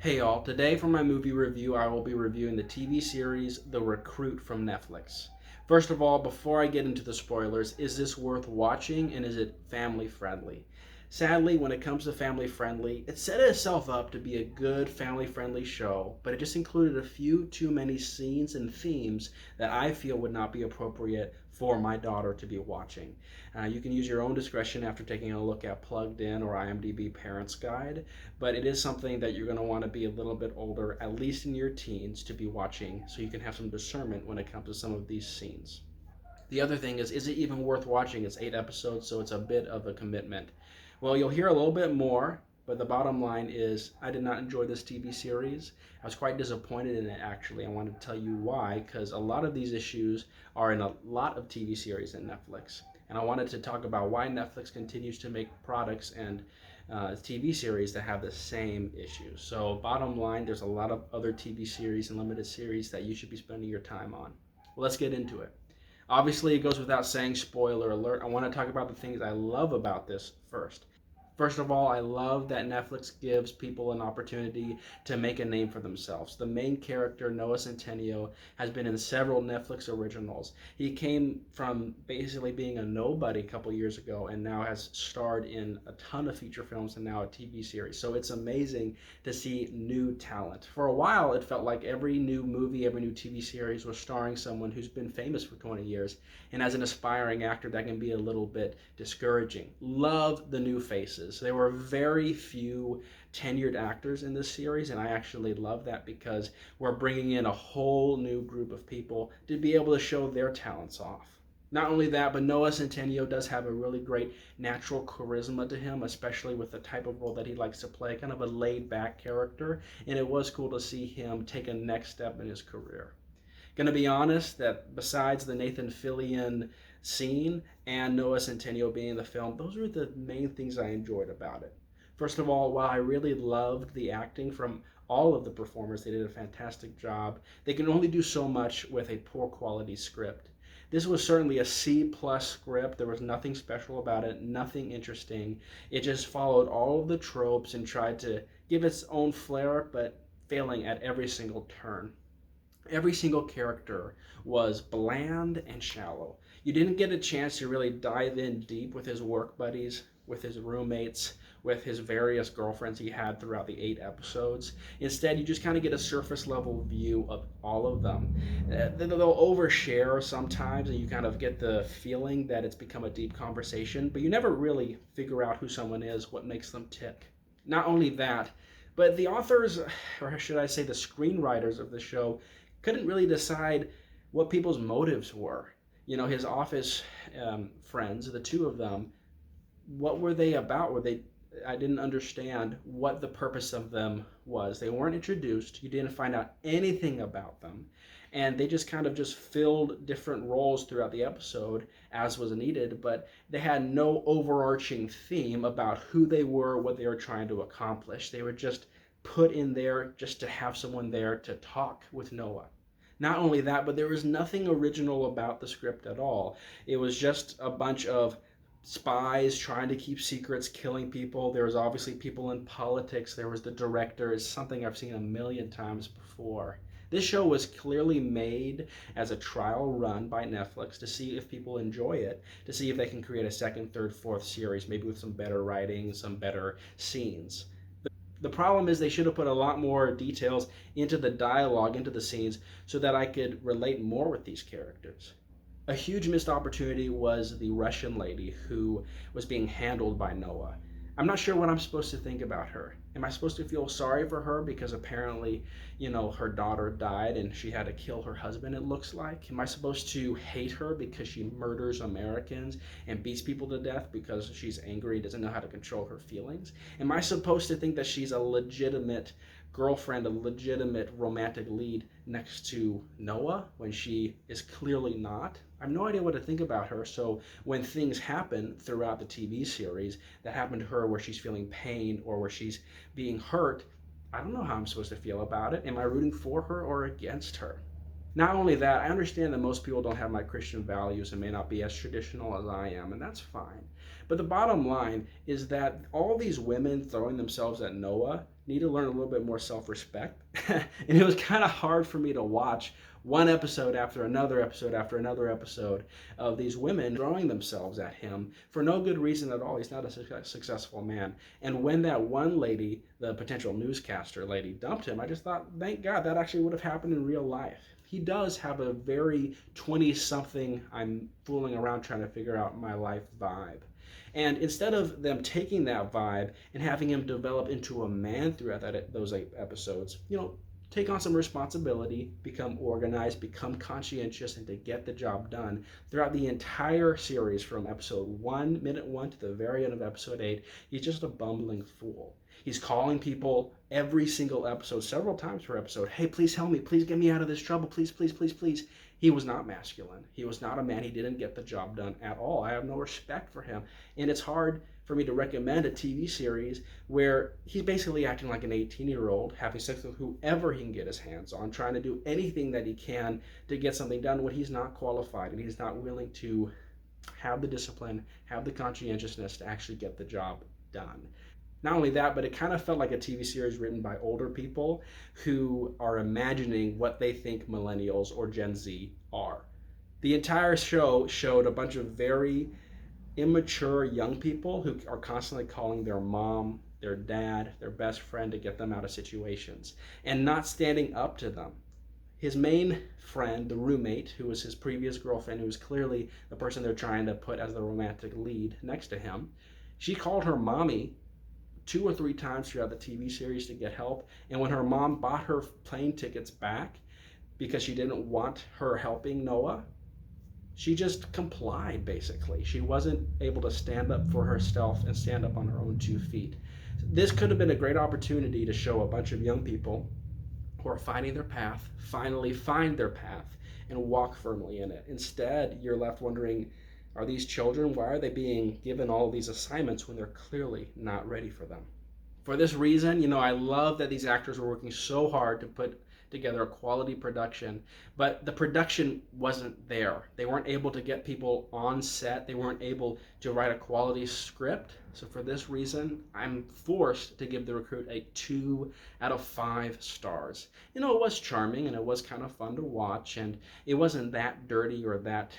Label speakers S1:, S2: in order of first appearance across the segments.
S1: Hey y'all, today for my movie review, I will be reviewing the TV series The Recruit from Netflix. First of all, before I get into the spoilers, is this worth watching and is it family friendly? Sadly, when it comes to family friendly, it set itself up to be a good family friendly show, but it just included a few too many scenes and themes that I feel would not be appropriate for my daughter to be watching. You can use your own discretion after taking a look at Plugged In or IMDb Parents Guide, but it is something that you're going to want to be a little bit older, at least in your teens, to be watching so you can have some discernment when it comes to some of these scenes. The other thing is it even worth watching? It's 8 episodes, so it's a bit of a commitment. Well, you'll hear a little bit more, but the bottom line is I did not enjoy this TV series. I was quite disappointed in it, actually. I wanted to tell you why, because a lot of these issues are in a lot of TV series in Netflix. And I wanted to talk about why Netflix continues to make products and TV series that have the same issues. So, bottom line, there's a lot of other TV series and limited series that you should be spending your time on. Well, let's get into it. Obviously, it goes without saying, spoiler alert. I want to talk about the things I love about this first. First of all, I love that Netflix gives people an opportunity to make a name for themselves. The main character, Noah Centineo, has been in several Netflix originals. He came from basically being a nobody a couple years ago and now has starred in a ton of feature films and now a TV series. So it's amazing to see new talent. For a while, it felt like every new movie, every new TV series was starring someone who's been famous for 20 years. And as an aspiring actor, that can be a little bit discouraging. Love the new faces. There were very few tenured actors in this series, and I actually love that because we're bringing in a whole new group of people to be able to show their talents off. Not only that, but Noah Centineo does have a really great natural charisma to him, especially with the type of role that he likes to play, kind of a laid back character, and it was cool to see him take a next step in his career. Gonna be honest that besides the Nathan Fillion scene and Noah Centineo being in the film, those are the main things I enjoyed about it. First of all, while I really loved the acting from all of the performers, they did a fantastic job. They can only do so much with a poor quality script. This was certainly a C plus script. There was nothing special about it, nothing interesting. It just followed all of the tropes and tried to give its own flair, but failing at every single turn. Every single character was bland and shallow. You didn't get a chance to really dive in deep with his work buddies, with his roommates, with his various girlfriends he had throughout the 8 episodes. Instead, you just kind of get a surface level view of all of them. They'll overshare sometimes, and you kind of get the feeling that it's become a deep conversation, but you never really figure out who someone is, what makes them tick. Not only that, but the authors, or should I say the screenwriters of the show, couldn't really decide what people's motives were. You know, his office friends, the two of them, what were they about? Were they? I didn't understand what the purpose of them was. They weren't introduced. You didn't find out anything about them, and they just kind of just filled different roles throughout the episode as was needed. But they had no overarching theme about who they were, what they were trying to accomplish. They were just put in there just to have someone there to talk with Noah. Not only that, but there was nothing original about the script at all. It was just a bunch of spies trying to keep secrets, killing people. There was obviously people in politics. There was the director. It's something I've seen a million times before. This show was clearly made as a trial run by Netflix to see if people enjoy it, to see if they can create a second, third, fourth series, maybe with some better writing, some better scenes. The problem is they should have put a lot more details into the dialogue, into the scenes, so that I could relate more with these characters. A huge missed opportunity was the Russian lady who was being handled by Noah. I'm not sure what I'm supposed to think about her. Am I supposed to feel sorry for her because apparently, her daughter died and she had to kill her husband, it looks like? Am I supposed to hate her because she murders Americans and beats people to death because she's angry and doesn't know how to control her feelings? Am I supposed to think that she's a legitimate girlfriend, a legitimate romantic lead next to Noah when she is clearly not? I have no idea what to think about her. So when things happen throughout the TV series that happen to her where she's feeling pain or where she's being hurt, I don't know how I'm supposed to feel about it. Am I rooting for her or against her? Not only that, I understand that most people don't have my Christian values and may not be as traditional as I am, and that's fine. But the bottom line is that all these women throwing themselves at Noah need to learn a little bit more self-respect. And it was kind of hard for me to watch one episode after another episode after another episode of these women throwing themselves at him for no good reason at all. He's not a successful man. And when that one lady, the potential newscaster lady, dumped him, I just thought, thank God, that actually would have happened in real life. He does have a very 20-something, I'm fooling around trying to figure out my life vibe. And instead of them taking that vibe and having him develop into a man throughout those 8 episodes, take on some responsibility, become organized, become conscientious, and to get the job done. Throughout the entire series, from minute 1 to the very end of episode 8, he's just a bumbling fool. He's calling people every single episode, several times per episode, hey, please help me, please get me out of this trouble, please, please, please, please. He was not masculine. He was not a man. He didn't get the job done at all. I have no respect for him. And it's hard for me to recommend a TV series where he's basically acting like an 18-year-old, having sex with whoever he can get his hands on, trying to do anything that he can to get something done when he's not qualified and he's not willing to have the discipline, have the conscientiousness to actually get the job done. Not only that, but it kind of felt like a TV series written by older people who are imagining what they think millennials or Gen Z are. The entire show showed a bunch of very immature young people who are constantly calling their mom, their dad, their best friend to get them out of situations and not standing up to them. His main friend, the roommate, who was his previous girlfriend, who was clearly the person they're trying to put as the romantic lead next to him, she called her mommy 2 or 3 times throughout the TV series to get help. And when her mom bought her plane tickets back because she didn't want her helping Noah, she just complied, basically. She wasn't able to stand up for herself and stand up on her own 2 feet. This could have been a great opportunity to show a bunch of young people who are finding their path, finally find their path, and walk firmly in it. Instead, you're left wondering, are these children, why are they being given all these assignments when they're clearly not ready for them? For this reason, I love that these actors were working so hard to put together a quality production, but the production wasn't there. They weren't able to get people on set. They weren't able to write a quality script. So for this reason, I'm forced to give The Recruit a 2 out of 5 stars. It was charming and it was kind of fun to watch, and it wasn't that dirty or that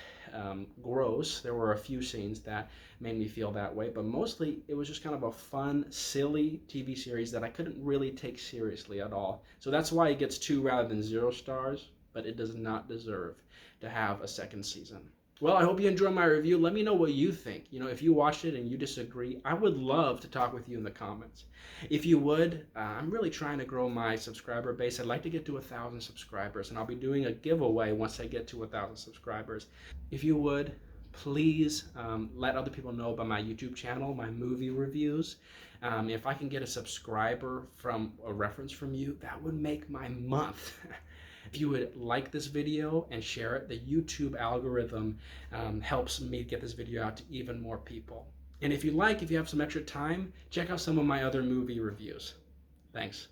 S1: gross. There were a few scenes that made me feel that way, but mostly it was just kind of a fun, silly TV series that I couldn't really take seriously at all. So that's why it gets 2 rather than 0 stars, but it does not deserve to have a second season. Well, I hope you enjoyed my review. Let me know what you think. If you watched it and you disagree, I would love to talk with you in the comments. If you would, I'm really trying to grow my subscriber base. I'd like to get to 1,000 subscribers, and I'll be doing a giveaway once I get to 1,000 subscribers. If you would, please let other people know about my YouTube channel, my movie reviews. If I can get a subscriber from a reference from you, that would make my month. If you would like this video and share it, the YouTube algorithm helps me get this video out to even more people. And if you have some extra time, check out some of my other movie reviews. Thanks.